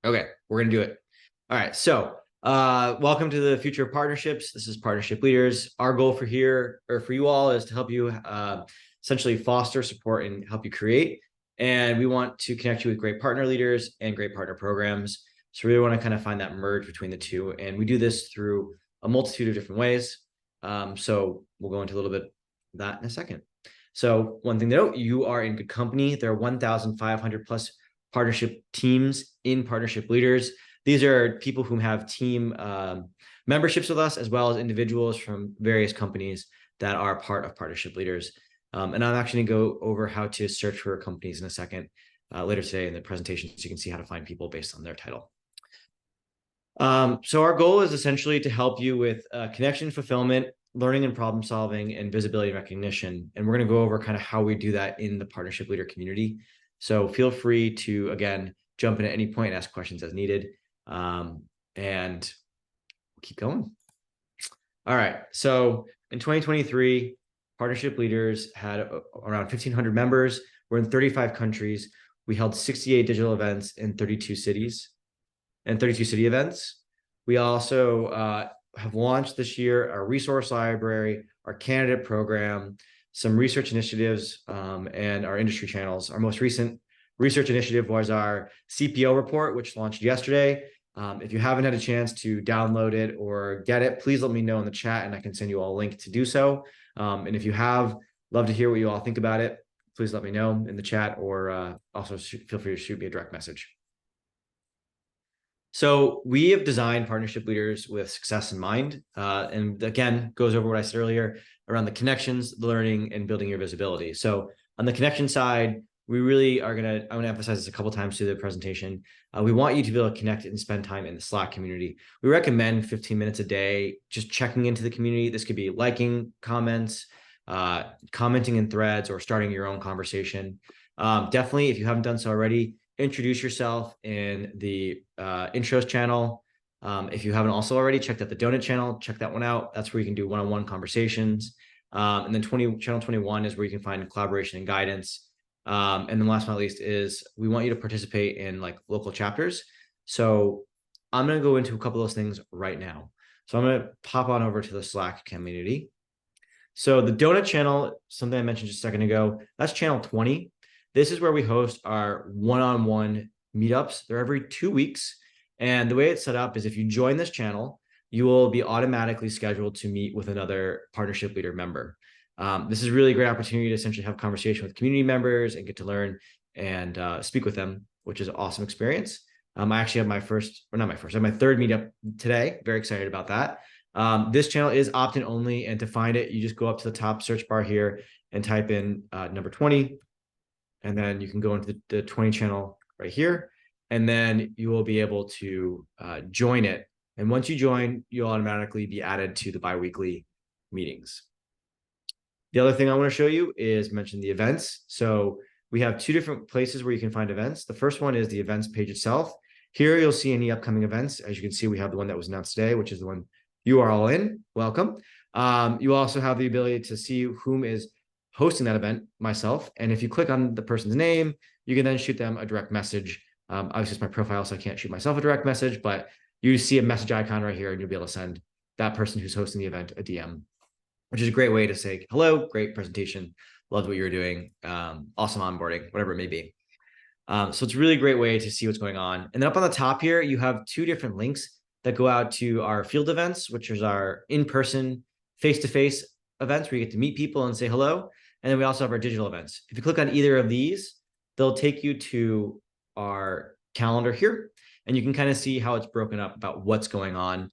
Okay, we're gonna do it. All right, so welcome to the Future of Partnerships. This is Partnership Leaders. Our goal for here, or for you all, is to help you essentially foster, support, and help you create. And we want to connect you with great partner leaders and great partner programs. So we really want to kind of find that merge between the two. And we do this through a multitude of different ways. So we'll go into a little bit of that in a second. So one thing to note, you are in good company. There are 1,500 plus partnership teams in Partnership Leaders. These are people who have team memberships with us, as well as individuals from various companies that are part of Partnership Leaders. And I'm actually going to go over how to search for companies in a second later today in the presentation, so you can see how to find people based on their title. So our goal is essentially to help you with connection, fulfillment, learning and problem solving, and visibility and recognition. And we're going to go over kind of how we do that in the Partnership Leader community. So feel free to, again, jump in at any point and ask questions as needed. And we'll keep going. All right. So in 2023, Partnership Leaders had around 1,500 members. We're in 35 countries. We held 68 digital events in 32 cities and 32 city events. We also have launched this year our resource library, our candidate program, some research initiatives, and our industry channels. Our most recent research initiative was our CPO report, which launched yesterday. If you haven't had a chance to download it or get it, please let me know in the chat and I can send you all a link to do so. And if you have, love to hear what you all think about it. Please let me know in the chat, or also feel free to shoot me a direct message. So we have designed Partnership Leaders with success in mind. And again, goes over what I said earlier around the connections, the learning, and building your visibility. So on the connection side, we really are I'm going to emphasize this a couple times through the presentation. We want you to be able to connect and spend time in the Slack community. We recommend 15 minutes a day, just checking into the community. This could be liking comments, commenting in threads, or starting your own conversation. Definitely, if you haven't done so already, introduce yourself in the intros channel. If you haven't also already checked out the donut channel, check that one out. That's where you can do one-on-one conversations. And then channel 21 is where you can find collaboration and guidance. And then last but not least is we want you to participate in like local chapters. So I'm going to go into a couple of those things right now. So I'm going to pop on over to the Slack community. So the donut channel, something I mentioned just a second ago, that's channel 20. This is where we host our one-on-one meetups. They're every 2 weeks. And the way it's set up is if you join this channel, you will be automatically scheduled to meet with another Partnership Leader member. This is really a great opportunity to essentially have a conversation with community members and get to learn and speak with them, which is an awesome experience. I actually have my third meetup today. Very excited about that. This channel is opt-in only, and to find it, you just go up to the top search bar here and type in number 20, and then you can go into the 20 channel right here, and then you will be able to join it. And once you join, you'll automatically be added to the biweekly meetings. The other thing I want to show you is mention the events. So we have two different places where you can find events. The first one is the events page itself. Here you'll see any upcoming events. As you can see, we have the one that was announced today, which is the one you are all in. Welcome. You also have the ability to see whom is hosting that event, myself. And if you click on the person's name, you can then shoot them a direct message. Obviously, it's my profile, so I can't shoot myself a direct message, but you see a message icon right here, and you'll be able to send that person who's hosting the event a DM, which is a great way to say, hello, great presentation, loved what you were doing, awesome onboarding, whatever it may be. So it's a really great way to see what's going on. And then up on the top here, you have two different links that go out to our field events, which is our in-person, face-to-face events where you get to meet people and say hello. And then we also have our digital events. If you click on either of these, they'll take you to our calendar here, and you can kind of see how it's broken up about what's going on.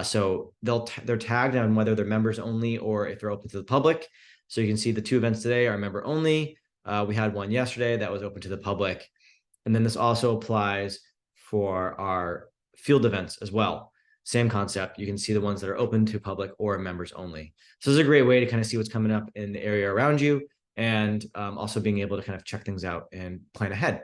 So they're tagged on whether they're members only or if they're open to the public. So you can see the two events today are member only. We had one yesterday that was open to the public. And then this also applies for our field events as well. Same concept. You can see the ones that are open to public or members only. So this is a great way to kind of see what's coming up in the area around you, and also being able to kind of check things out and plan ahead.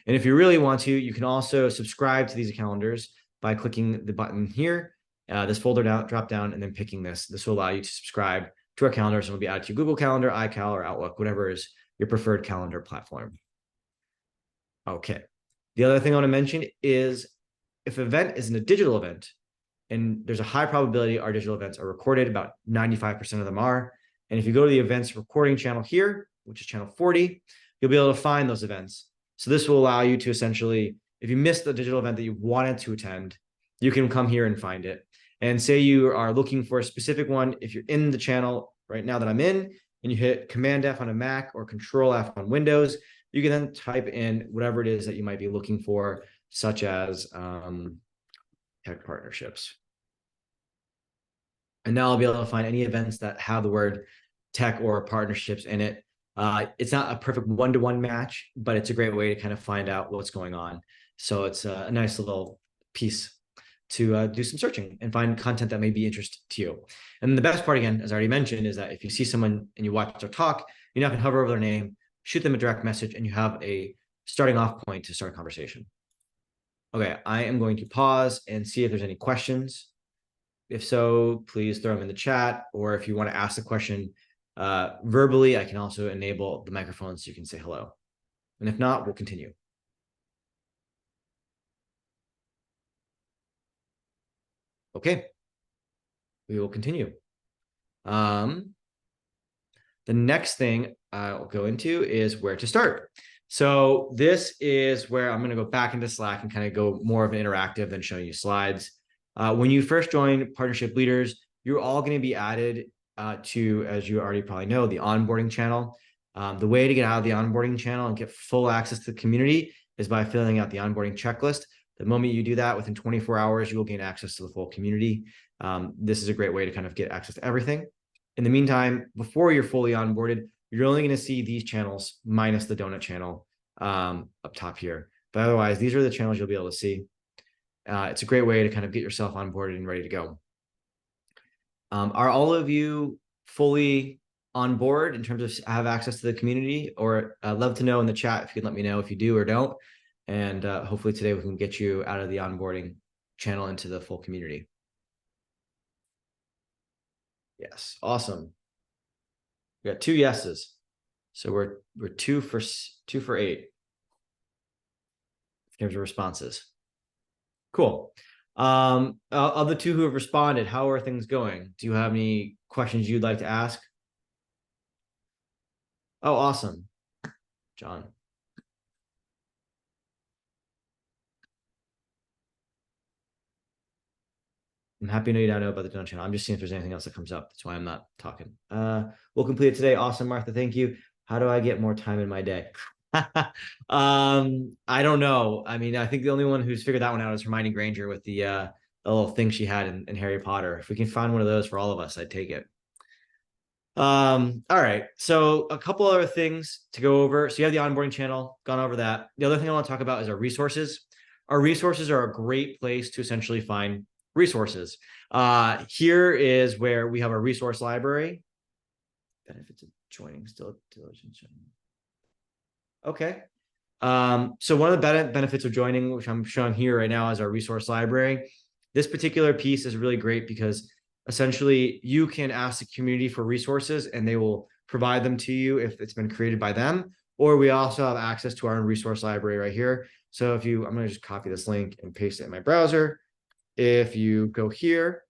And if you really want to, you can also subscribe to these calendars by clicking the button here, this folder drop down, and then picking this. This will allow you to subscribe to our calendars, and will be added to Google Calendar, iCal, or Outlook, whatever is your preferred calendar platform. Okay. The other thing I want to mention is if an event isn't a digital event, and there's a high probability our digital events are recorded, about 95% of them are. And if you go to the events recording channel here, which is channel 40, you'll be able to find those events. So this will allow you to essentially, if you missed the digital event that you wanted to attend, you can come here and find it. And say you are looking for a specific one, if you're in the channel right now that I'm in, and you hit Command F on a Mac or Control F on Windows, you can then type in whatever it is that you might be looking for, such as tech partnerships. And now I'll be able to find any events that have the word tech or partnerships in it. It's not a perfect one-to-one match, but it's a great way to kind of find out what's going on. So it's a nice little piece to do some searching and find content that may be interesting to you. And the best part, again, as I already mentioned, is that if you see someone and you watch their talk, you now can hover over their name, shoot them a direct message, and you have a starting off point to start a conversation. Okay, I am going to pause and see if there's any questions. If so, please throw them in the chat, or if you want to ask the question verbally, I can also enable the microphone so you can say hello. And if not, we'll continue. Okay, we will continue. The next thing I'll go into is where to start. So this is where I'm going to go back into Slack and kind of go more of an interactive than showing you slides. When you first join Partnership Leaders, you're all going to be added to, as you already probably know, the onboarding channel. The way to get out of the onboarding channel and get full access to the community is by filling out the onboarding checklist. The moment you do that, within 24 hours, you will gain access to the full community. This is a great way to kind of get access to everything. In the meantime, before you're fully onboarded, you're only going to see these channels minus the donut channel up top here. But otherwise, these are the channels you'll be able to see. It's a great way to kind of get yourself onboarded and ready to go. Are all of you fully on board in terms of have access to the community? Or I'd love to know in the chat if you can let me know if you do or don't. And hopefully today we can get you out of the onboarding channel into the full community. Yes, awesome. We got 2 yeses. So we're 2 for 8 in terms of responses. Cool. Of the 2 who have responded, how are things going? Do you have any questions you'd like to ask? Oh, awesome. John. I'm happy to know you don't know about the donut channel. I'm just seeing if there's anything else that comes up. That's why I'm not talking. We'll complete it today. Awesome, Martha. Thank you. How do I get more time in my day? I don't know. I mean, I think the only one who's figured that one out is Hermione Granger with the little thing she had in Harry Potter. If we can find one of those for all of us, I'd take it. All right. So a couple other things to go over. So you have the onboarding channel, gone over that. The other thing I want to talk about is our resources. Our resources are a great place to essentially find resources. Here is where we have a resource library. Benefits of joining still diligence. Okay. So one of the benefits of joining, which I'm showing here right now, is our resource library. This particular piece is really great because essentially you can ask the community for resources and they will provide them to you if it's been created by them. Or we also have access to our own resource library right here. So if you, I'm going to just copy this link and paste it in my browser. If you go here,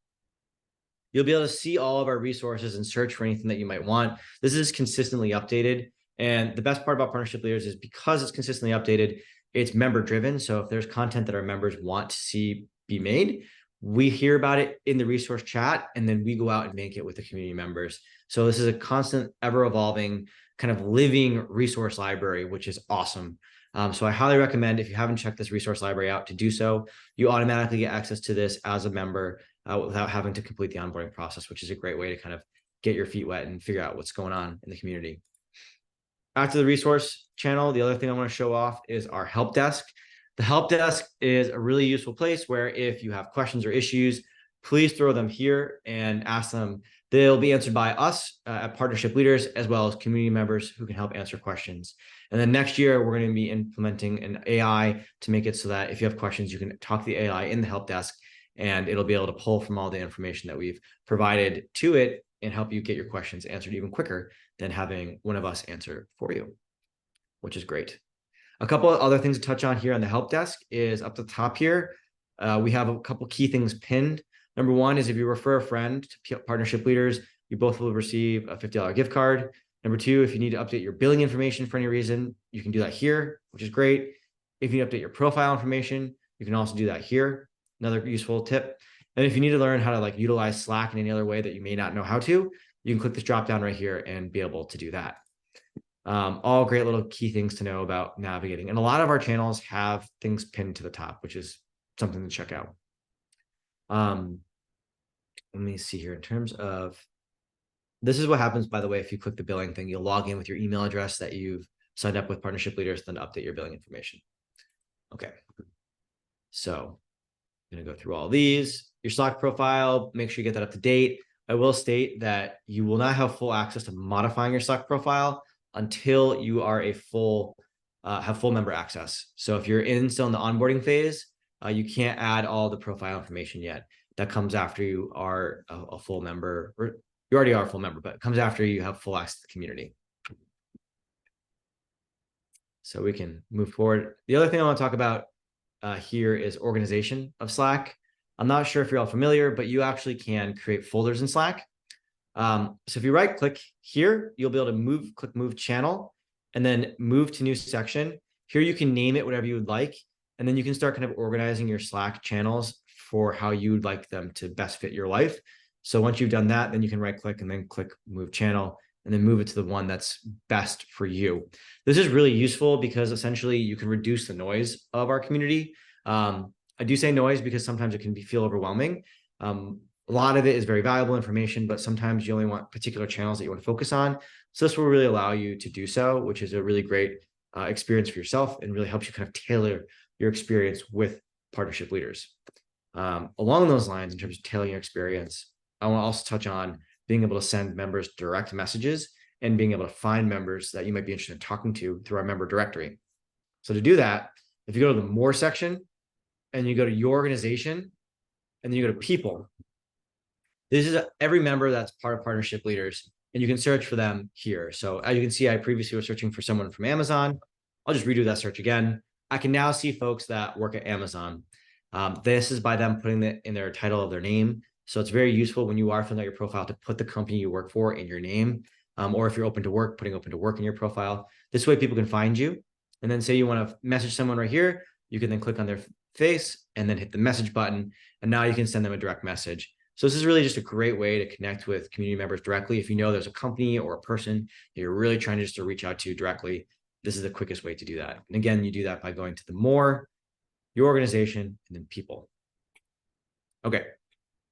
you'll be able to see all of our resources and search for anything that you might want. This is consistently updated. And the best part about Partnership Leaders is because it's consistently updated, it's member driven. So if there's content that our members want to see be made, we hear about it in the resource chat, and then we go out and make it with the community members. So this is a constant, ever evolving kind of living resource library, which is awesome. So I highly recommend, if you haven't checked this resource library out, to do so. You automatically get access to this as a member without having to complete the onboarding process, which is a great way to kind of get your feet wet and figure out what's going on in the community. After the resource channel, the other thing I want to show off is our help desk. The help desk is a really useful place where if you have questions or issues, please throw them here and ask them. They'll be answered by us at Partnership Leaders, as well as community members who can help answer questions. And then next year, we're going to be implementing an AI to make it so that if you have questions, you can talk to the AI in the help desk, and it'll be able to pull from all the information that we've provided to it and help you get your questions answered even quicker than having one of us answer for you, which is great. A couple of other things to touch on here on the help desk is up the top here. We have a couple key things pinned. Number one is if you refer a friend to partnership leaders, you both will receive a $50 gift card. Number two, if you need to update your billing information for any reason, you can do that here, which is great. If you need to update your profile information, you can also do that here. Another useful tip. And if you need to learn how to like utilize Slack in any other way that you may not know how to, you can click this drop down right here and be able to do that. All great little key things to know about navigating. And a lot of our channels have things pinned to the top, which is something to check out. Let me see here in terms of, this is what happens, by the way, if you click the billing thing, you'll log in with your email address that you've signed up with partnership leaders, then update your billing information. Okay. So I'm going to go through all these. Your Slack profile, make sure you get that up to date. I will state that you will not have full access to modifying your Slack profile until you are a have full member access. So if you're still in the onboarding phase, you can't add all the profile information yet. That comes after you are a full member, or you already are a full member, but it comes after you have full access to the community. So we can move forward. The other thing I want to talk about here is organization of Slack. I'm not sure if you're all familiar, but you actually can create folders in Slack. So if you right click here, you'll be able to click move channel and then move to new section. Here you can name it whatever you would like. And then you can start kind of organizing your Slack channels for how you would like them to best fit your life. So once you've done that, then you can right click and then click move channel and then move it to the one that's best for you. This is really useful because essentially you can reduce the noise of our community. I do say noise because sometimes it can feel overwhelming. A lot of it is very valuable information, but sometimes you only want particular channels that you want to focus on. So this will really allow you to do so, which is a really great experience for yourself and really helps you kind of tailor your experience with partnership leaders. Along those lines, in terms of tailoring your experience, I want to also touch on being able to send members direct messages and being able to find members that you might be interested in talking to through our member directory. So to do that, if you go to the more section and you go to your organization and then you go to people, this is every member that's part of partnership leaders, and you can search for them here. So as you can see, I previously was searching for someone from Amazon. I'll just redo that search again. I can now see folks that work at Amazon. This is by them putting it in their title of their name. So it's very useful when you are filling out your profile to put the company you work for in your name. Or if you're open to work, putting open to work in your profile. This way people can find you. And then say you want to message someone right here, you can then click on their face and then hit the message button. And now you can send them a direct message. So this is really just a great way to connect with community members directly. If you know there's a company or a person that you're really trying to reach out to directly, this is the quickest way to do that. And again, you do that by going to the more, your organization, and then people. Okay.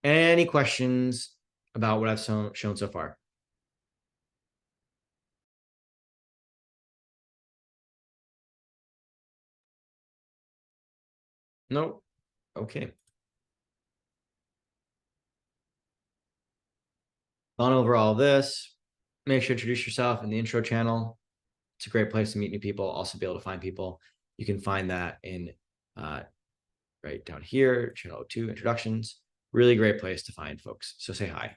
Any questions about what I've shown so far? No? Okay. Gone over all of this. Make sure to introduce yourself in the intro channel. It's a great place to meet new people, also be able to find people. You can find that in right down here, channel 2, introductions. Really great place to find folks. So say hi.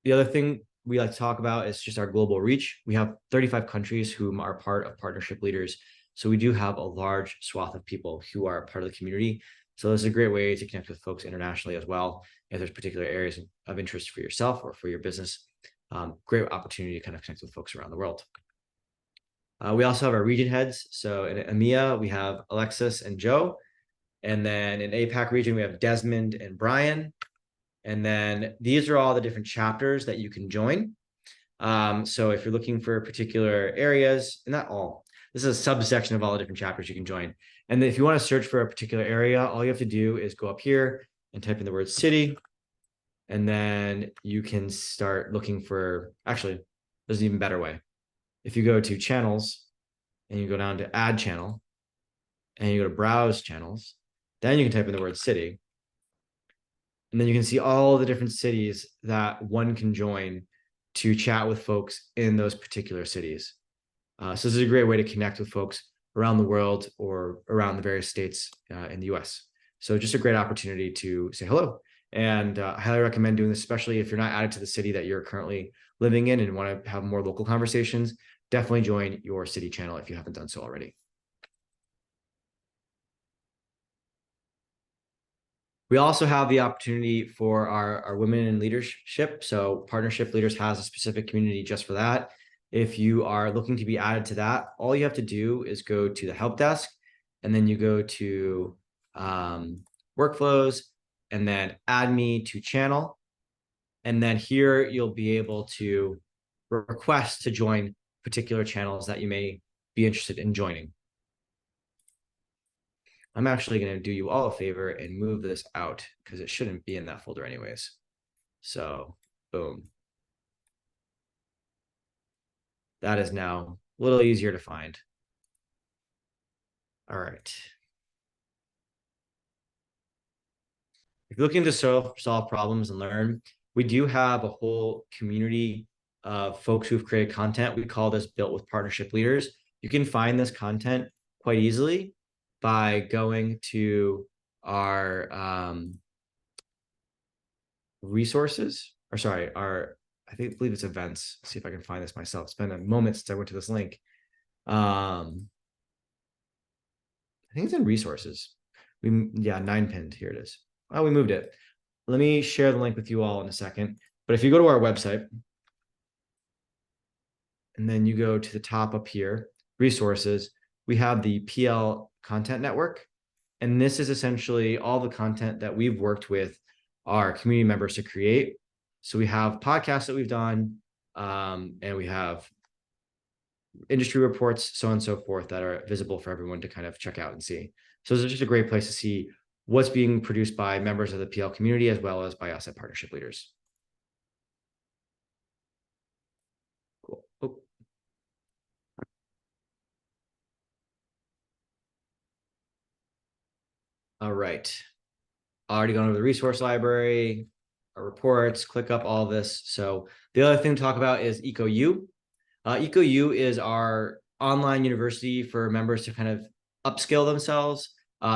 The other thing we like to talk about is just our global reach. We have 35 countries whom are part of partnership leaders. So we do have a large swath of people who are part of the community. So this is a great way to connect with folks internationally as well. If there's particular areas of interest for yourself or for your business, great opportunity to kind of connect with folks around the world. We also have our region heads. So in EMEA, we have Alexis and Joe. And then in APAC region, we have Desmond and Brian. And then these are all the different chapters that you can join. So if you're looking for particular areas, and not all, this is a subsection of all the different chapters you can join. And then if you want to search for a particular area, all you have to do is go up here and type in the word city. And then you can start looking for, actually, there's an even better way. If you go to channels and you go down to add channel and you go to browse channels, then you can type in the word city. And then you can see all the different cities that one can join to chat with folks in those particular cities. So this is a great way to connect with folks around the world or around the various states in the US. So just a great opportunity to say hello. And I highly recommend doing this, especially if you're not added to the city that you're currently living in and want to have more local conversations. Definitely join your city channel if you haven't done so already. We also have the opportunity for our women in leadership. So Partnership Leaders has a specific community just for that. If you are looking to be added to that, all you have to do is go to the help desk, and then you go to workflows, and then add me to channel. And then here you'll be able to request to join particular channels that you may be interested in joining. I'm actually going to do you all a favor and move this out because it shouldn't be in that folder anyways. So boom. That is now a little easier to find. All right. If you're looking to solve problems and learn, we do have a whole community of folks who've created content. We call this Built with Partnership Leaders. You can find this content quite easily by going to our resources, or sorry, I believe it's events. Let's see if I can find this myself. It's been a moment since I went to this link. I think it's in resources. Yeah, 9 pinned. Here it is. Oh, we moved it. Let me share the link with you all in a second. But if you go to our website, and then you go to the top up here, resources, we have the PL Content Network. And this is essentially all the content that we've worked with our community members to create. So we have podcasts that we've done, and we have industry reports, so on and so forth, that are visible for everyone to kind of check out and see. So this is just a great place to see what's being produced by members of the PL community, as well as by us at Partnership Leaders. Cool. Oh. All right. Already gone over the resource library, our reports, ClickUp, all this. So the other thing to talk about is EcoU. EcoU is our online university for members to kind of upskill themselves.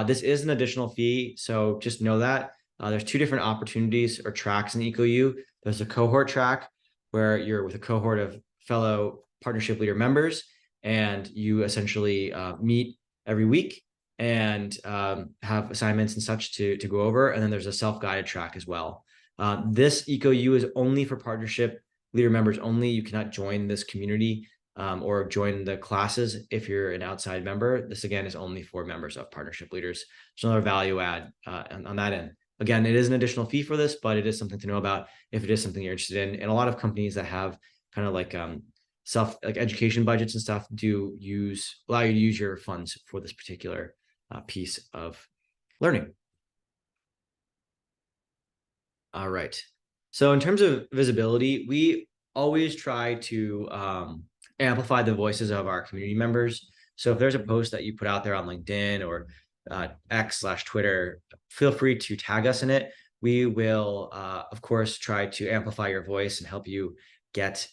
This is an additional fee, so just know that. There's 2 different opportunities or tracks in EcoU. There's a cohort track where you're with a cohort of fellow Partnership Leader members, and you essentially meet every week and have assignments and such to go over. And then there's a self-guided track as well. This EcoU is only for Partnership Leader members only. You cannot join this community or join the classes if you're an outside member. This, again, is only for members of Partnership Leaders. There's another value add on that end. Again, it is an additional fee for this, but it is something to know about if it is something you're interested in. And a lot of companies that have kind of like education budgets and stuff allow you to use your funds for this particular piece of learning. All right. So in terms of visibility, we always try to amplify the voices of our community members. So if there's a post that you put out there on LinkedIn or X/Twitter, feel free to tag us in it. We will, of course, try to amplify your voice and help you get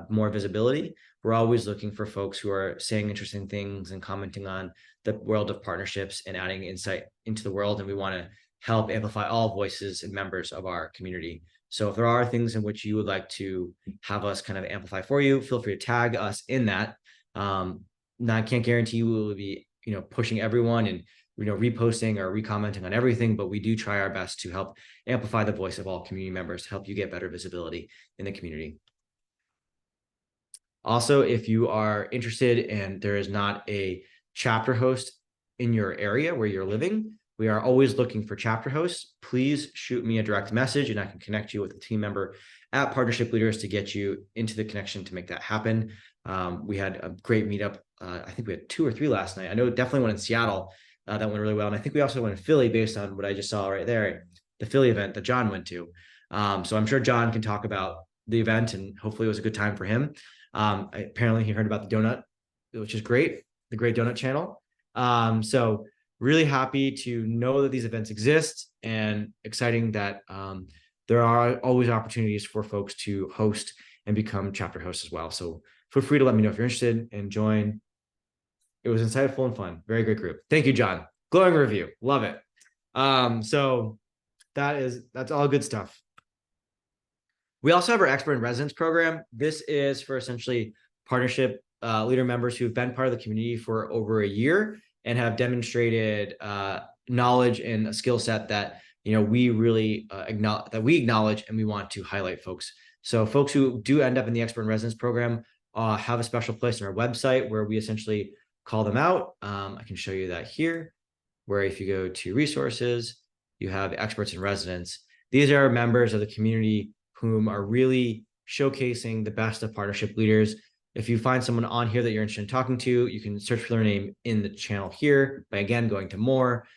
more visibility. We're always looking for folks who are saying interesting things and commenting on the world of partnerships and adding insight into the world. And we want to help amplify all voices and members of our community. So if there are things in which you would like to have us kind of amplify for you, feel free to tag us in that. Now, I can't guarantee you we will be, pushing everyone and, reposting or recommenting on everything, but we do try our best to help amplify the voice of all community members to help you get better visibility in the community. Also, if you are interested and there is not a chapter host in your area where you're living, we are always looking for chapter hosts. Please shoot me a direct message and I can connect you with a team member at Partnership Leaders to get you into the connection to make that happen. We had a great meetup. I think we had 2 or 3 last night. I know definitely one in Seattle that went really well. And I think we also went in Philly based on what I just saw right there, the Philly event that John went to. So I'm sure John can talk about the event and hopefully it was a good time for him. Apparently he heard about the donut, which is great, the Great Donut Channel. So really happy to know that these events exist and exciting that there are always opportunities for folks to host and become chapter hosts as well. So feel free to let me know if you're interested and join. It was insightful and fun. Very great group. Thank you, John. Glowing review. Love it. So that's all good stuff. We also have our Expert in Residence program. This is for essentially Partnership Leader members who've been part of the community for over a year and have demonstrated knowledge and a skill set that we really acknowledge and we want to highlight folks. So folks who do end up in the expert in residence program have a special place on our website where we essentially call them out. I can show you that here, where if you go to resources, you have experts in residence. These are members of the community whom are really showcasing the best of partnership leaders. If you find someone on here that you're interested in talking to, you can search for their name in the channel here by, again, going to more,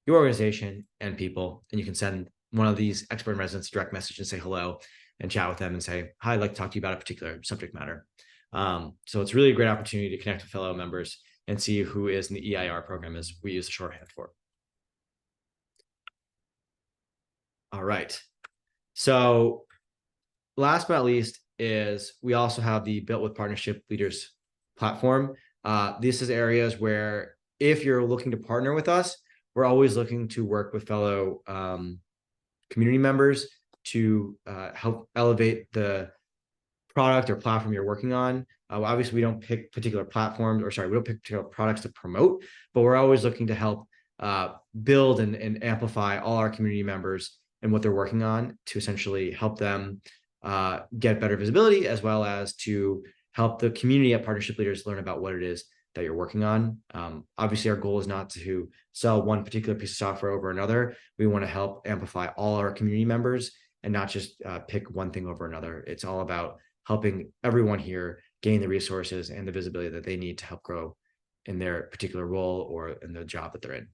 your organization, and people, and you can send one of these expert in residence direct message and say hello and chat with them and say, hi, I'd like to talk to you about a particular subject matter. So it's really a great opportunity to connect with fellow members and see who is in the EIR program, as we use the shorthand for. All right. So last but not least is we also have the Built with Partnership Leaders platform. This is areas where if you're looking to partner with us, we're always looking to work with fellow community members to help elevate the product or platform you're working on. Obviously, we don't pick particular platforms, we don't pick particular products to promote, but we're always looking to help build and amplify all our community members and what they're working on to essentially help them get better visibility, as well as to help the community at Partnership Leaders learn about what it is that you're working on. Obviously, our goal is not to sell one particular piece of software over another. We want to help amplify all our community members and not just pick one thing over another. It's all about helping everyone here gain the resources and the visibility that they need to help grow in their particular role or in the job that they're in.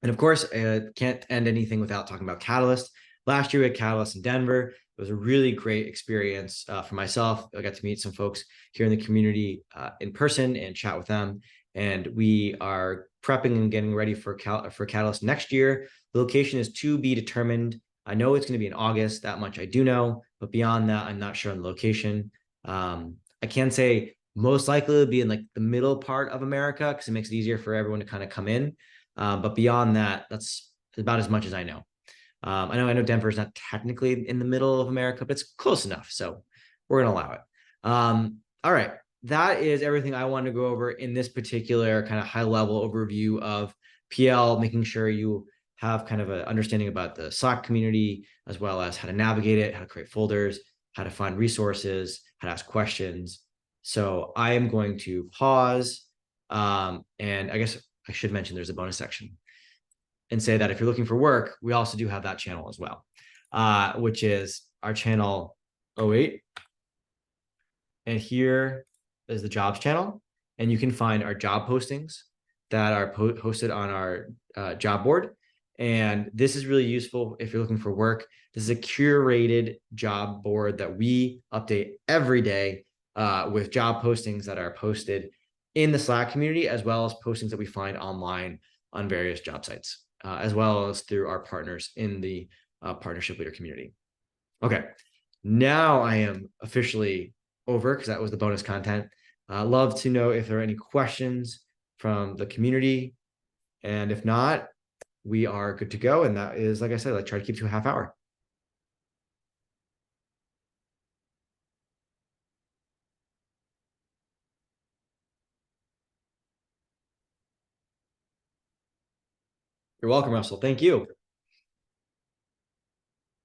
And of course, can't end anything without talking about Catalyst. Last year we had Catalyst in Denver. It was a really great experience for myself. I got to meet some folks here in the community in person and chat with them. And we are prepping and getting ready for Catalyst next year. The location is to be determined. I know it's going to be in August, that much I do know, but beyond that, I'm not sure on the location. I can say most likely it'll be in like the middle part of America because it makes it easier for everyone to kind of come in. But beyond that, that's about as much as I know. I know Denver is not technically in the middle of America, but it's close enough. So we're going to allow it. All right. That is everything I wanted to go over in this particular kind of high level overview of PL, making sure you have kind of an understanding about the Slack community, as well as how to navigate it, how to create folders, how to find resources, how to ask questions. So I am going to pause. And I guess I should mention there's a bonus section and say that if you're looking for work, we also do have that channel as well, which is our channel 08. And here is the jobs channel. And you can find our job postings that are posted on our job board. And this is really useful if you're looking for work. This is a curated job board that we update every day with job postings that are posted in the Slack community, as well as postings that we find online on various job sites, as well as through our partners in the Partnership Leader community. Okay, now I am officially over because that was the bonus content. Love to know if there are any questions from the community. And if not, we are good to go. And that is, like I said, try to keep to a half hour. You're welcome, Russell. Thank you.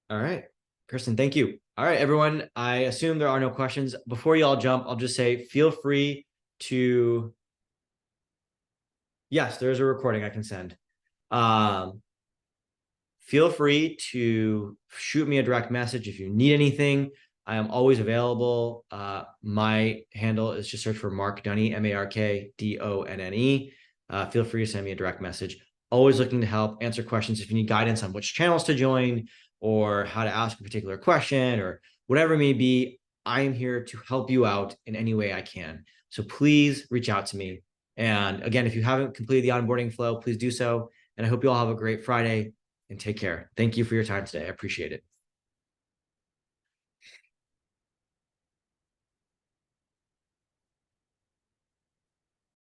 All right, Kirsten, thank you. All right, everyone, I assume there are no questions. Before you all jump, I'll just say, feel free to, yes, there's a recording I can send. Feel free to shoot me a direct message if you need anything. I am always available. My handle is just search for Mark Donne, MarkDonne. Feel free to send me a direct message. Always looking to help answer questions. If you need guidance on which channels to join or how to ask a particular question or whatever it may be, I am here to help you out in any way I can. So please reach out to me. And again, if you haven't completed the onboarding flow, please do so. And I hope you all have a great Friday and take care. Thank you for your time today. I appreciate it.